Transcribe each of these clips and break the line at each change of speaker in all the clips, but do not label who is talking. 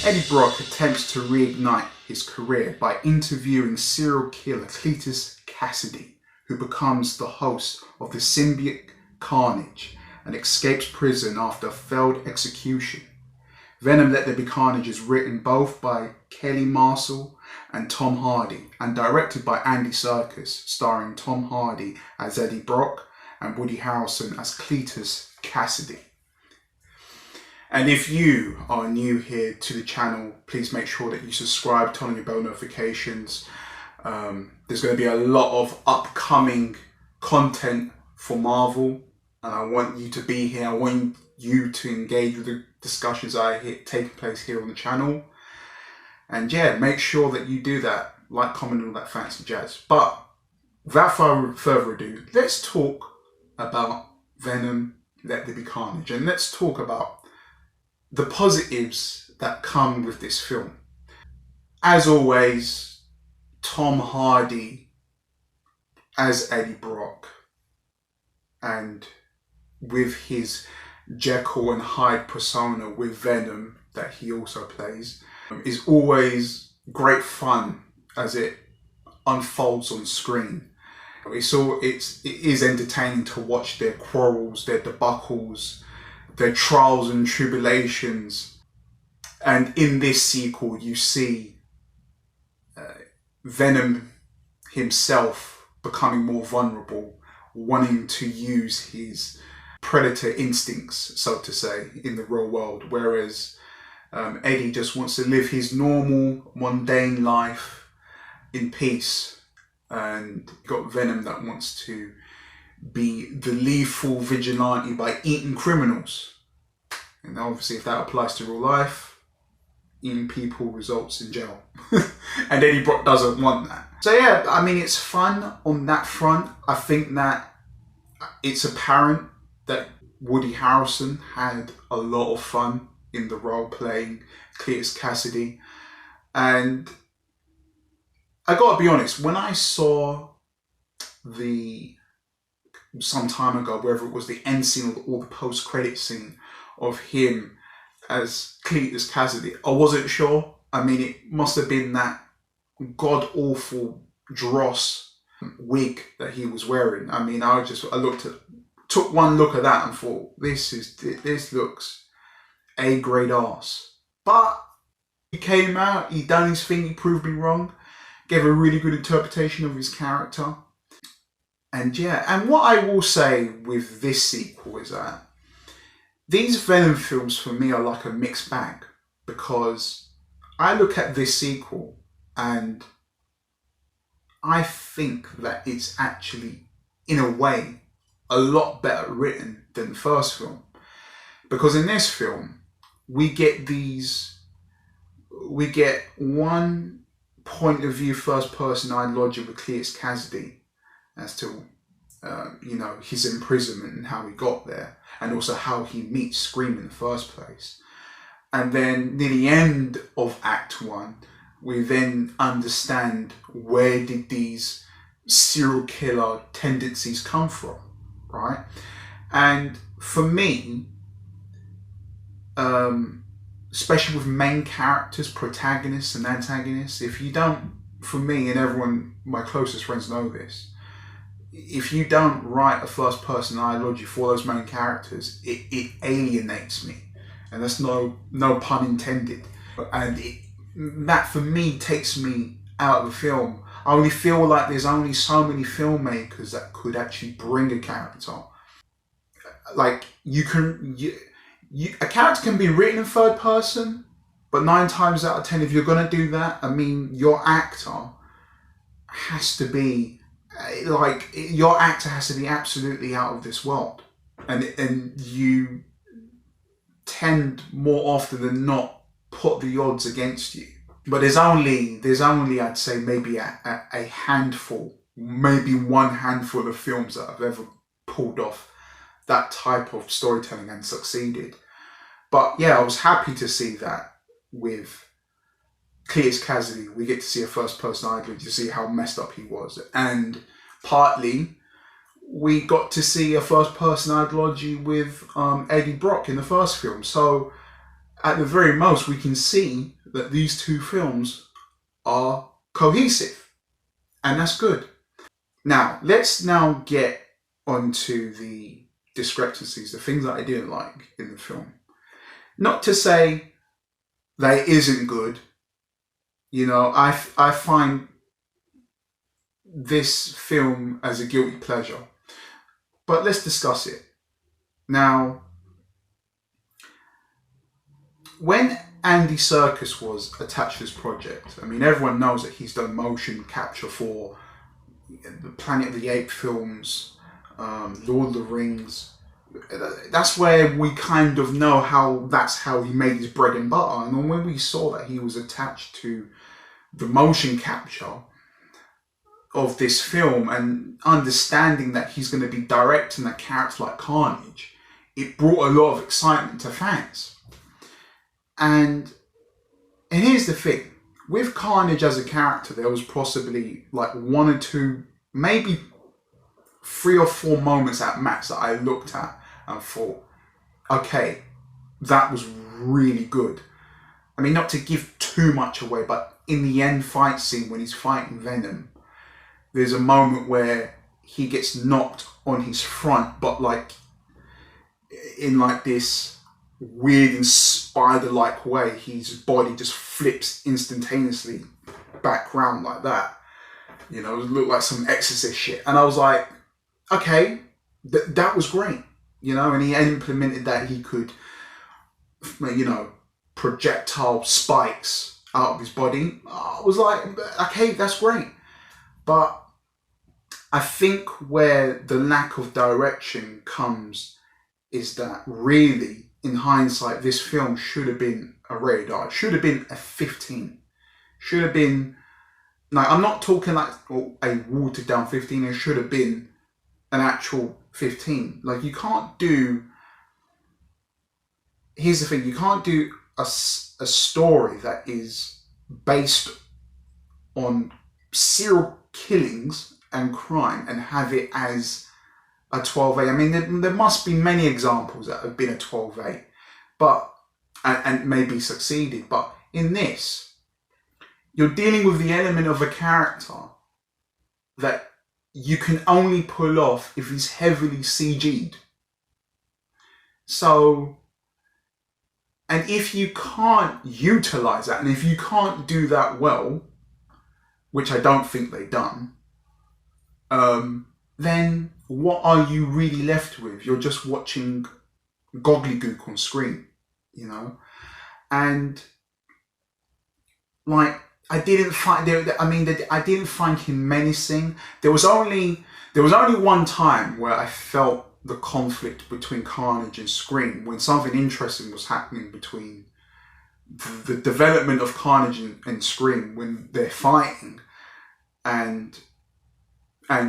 Eddie Brock attempts to reignite his career by interviewing serial killer Cletus Cassidy, who becomes the host of the symbiote Carnage and escapes prison after a failed execution. Venom Let There Be Carnage is written both by Kelly Marshall and Tom Hardy and directed by Andy Serkis, starring Tom Hardy as Eddie Brock and Woody Harrelson as Cletus Cassidy. And if you are new here to the channel, please make sure that you subscribe, turn on your bell notifications. There's going to be a lot of upcoming content for Marvel, and I want you to be here. I want you to engage with the discussions taking place here on the channel. And yeah, make sure that you do that, like, comment, and all that fancy jazz. But without further ado, let's talk about Venom Let There Be Carnage, and let's talk about the positives that come with this film. As always, Tom Hardy as Eddie Brock, and with his Jekyll and Hyde persona with Venom that he also plays, is always great fun as it unfolds on screen. It is entertaining to watch their quarrels, their debacles, their trials and tribulations. And in this sequel, you see Venom himself becoming more vulnerable, wanting to use his predator instincts, so to say, in the real world, whereas Eddie just wants to live his normal, mundane life in peace. And got Venom that wants to be the lethal vigilante by eating criminals. And obviously, if that applies to real life, eating people results in jail. And Eddie Brock doesn't want that. So yeah, I mean, it's fun on that front. I think that it's apparent that Woody Harrelson had a lot of fun in the role playing Cletus Cassidy. And I gotta be honest, when I saw some time ago, whether it was the end scene or the post-credit scene of him as Cletus Cassidy, I wasn't sure. I mean, it must have been that god-awful dross wig that he was wearing. I mean, took one look at that and thought, this looks A-grade arse. But he came out, he done his thing, he proved me wrong, gave a really good interpretation of his character. And yeah, and what I will say with this sequel is that these Venom films for me are like a mixed bag, because I look at this sequel and I think that it's actually, in a way, a lot better written than the first film. Because in this film, we get one point of view first person ideology with Cletus Cassidy as to his imprisonment and how he got there, and also how he meets Scream in the first place. And then near the end of Act 1, we then understand where did these serial killer tendencies come from, right? And for me, especially with main characters, protagonists and antagonists, for me, and everyone, my closest friends know this, if you don't write a first person ideology for those main characters, it alienates me. And that's no pun intended. And that for me takes me out of the film. I only feel like there's only so many filmmakers that could actually bring a character. Like, a character can be written in third person, but 9 times out of 10, if you're going to do that, I mean, your actor has to be absolutely out of this world. And you tend more often than not put the odds against you. But there's only I'd say maybe a handful, maybe one handful of films that have ever pulled off that type of storytelling and succeeded. But yeah, I was happy to see that with Cletus Cassidy. We get to see a first person ideology to see how messed up he was. And partly we got to see a first person ideology with Eddie Brock in the first film. So at the very most, we can see that these two films are cohesive, and that's good. Now, let's now get onto the discrepancies, the things that I didn't like in the film. Not to say that it isn't good. You know, I find this film as a guilty pleasure. But let's discuss it. Now, when Andy Serkis was attached to this project, I mean, everyone knows that he's done motion capture for the Planet of the Apes films, Lord of the Rings. That's where we kind of know that's how he made his bread and butter. And when we saw that he was attached to the motion capture of this film and understanding that he's going to be directing a character like Carnage, it brought a lot of excitement to fans. And here's the thing, with Carnage as a character, there was possibly like one or two, maybe 3 or 4 moments at max that I looked at and thought, okay, that was really good. I mean, not to give too much away, but in the end fight scene when he's fighting Venom, there's a moment where he gets knocked on his front, but like in like this weird and spider-like way, his body just flips instantaneously back round like that. You know, it looked like some Exorcist shit. And I was like, okay, that was great. You know, and he implemented that he could, you know, projectile spikes out of his body. I was like, okay, that's great. But I think where the lack of direction comes is that really, in hindsight, this film should have been a rated R. It should have been a 15. Should have been, like, I'm not talking like a watered down 15. It should have been an actual 15. Like, you can't do, here's the thing, you can't do a story that is based on serial killings and crime and have it as a 12A. I mean, there must be many examples that have been a 12A, but and maybe succeeded. But in this, you're dealing with the element of a character that you can only pull off if he's heavily CG'd. So, and if you can't utilize that, and if you can't do that well, which I don't think they've done, then what are you really left with? You're just watching gobbledygook on screen, you know? And like, I didn't find him menacing. There was only one time where I felt the conflict between Carnage and Scream, when something interesting was happening between the development of Carnage and Scream when they're fighting, and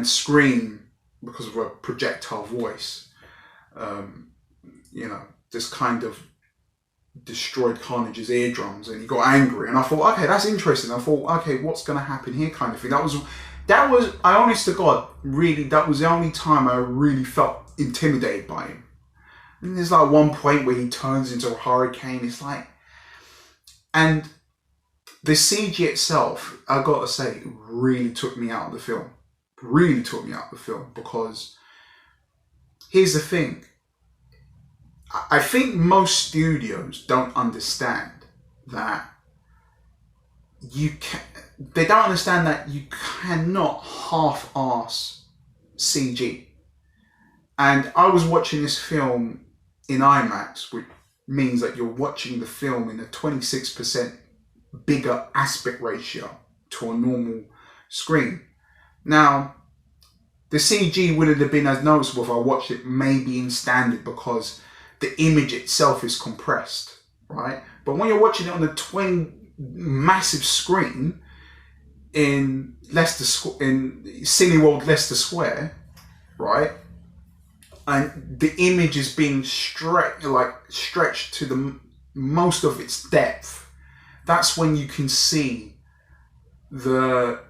Scream, because of a projectile voice, you know, just kind of destroyed Carnage's eardrums, and he got angry. And I thought, okay, that's interesting. I thought, okay, what's going to happen here, kind of thing. That was, I honest to God, really, that was the only time I really felt intimidated by him. And there's like one point where he turns into a hurricane. It's like, and the CG itself, I gotta say, really took me out of the film. Really took me out of the film, because here's the thing. I think most studios don't understand that they don't understand that you cannot half-ass CG. And I was watching this film in IMAX, which means that you're watching the film in a 26% bigger aspect ratio to a normal screen. Now, the CG wouldn't have been as noticeable if I watched it maybe in standard, because the image itself is compressed, right? But when you're watching it on a 20 massive screen in Cineworld Leicester Square, right? And the image is being stretched to the most of its depth. That's when you can see the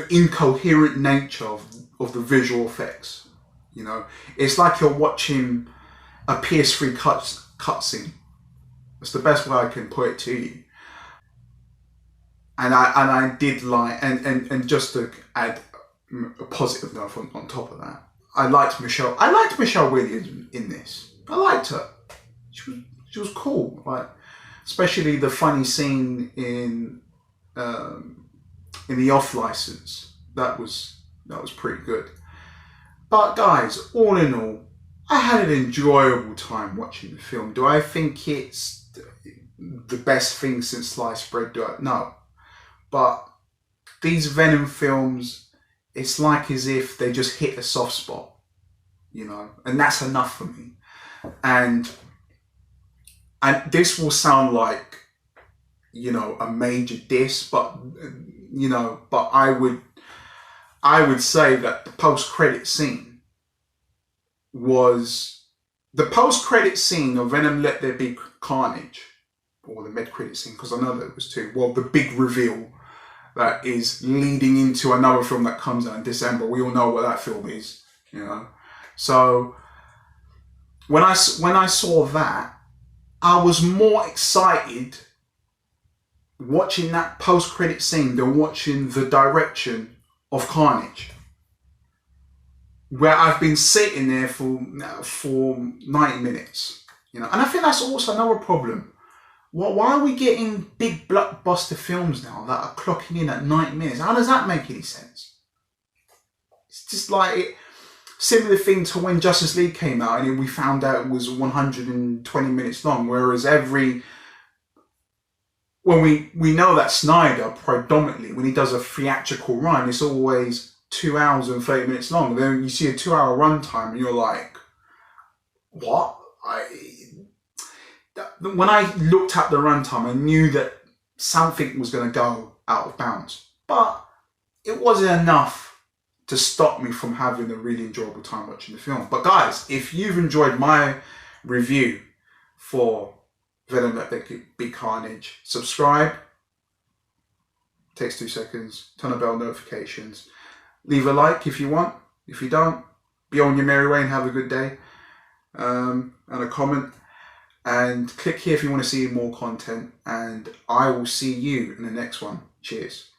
incoherent nature of the visual effects. You know, it's like you're watching a PS3 cutscene. That's the best way I can put it to you. I did like, and just to add a positive note on top of that, I liked Michelle Williams in this. I liked her. She was cool. Like, especially the funny scene in the off license. That was pretty good. But guys, all in all, I had an enjoyable time watching the film. Do I think it's the best thing since sliced bread? No. But these Venom films, it's like as if they just hit a soft spot, you know, and that's enough for me. And this will sound like, you know, a major diss, but you know, but I would say that the post-credit scene of Venom Let There Be Carnage, or the mid-credit scene, because I know that it was two. Well, the big reveal that is leading into another film that comes out in December. We all know what that film is, you know. So when I saw that, I was more excited watching that post-credit scene than watching the direction of Carnage, where I've been sitting there for 90 minutes, you know. And I think that's also another problem. Why are we getting big blockbuster films now that are clocking in at 90 minutes? How does that make any sense? It's just like similar thing to when Justice League came out and we found out it was 120 minutes long, whereas when we know that Snyder predominantly, when he does a theatrical run, it's always 2 hours and 30 minutes long. Then you see a 2 hour runtime and you're like, what? When I looked at the runtime, I knew that something was going to go out of bounds. But it wasn't enough to stop me from having a really enjoyable time watching the film. But guys, if you've enjoyed my review for Venom Let There Be Carnage, subscribe. Takes 2 seconds. Turn on bell notifications. Leave a like if you want. If you don't, be on your merry way and have a good day. And a comment. And click here if you want to see more content. And I will see you in the next one. Cheers.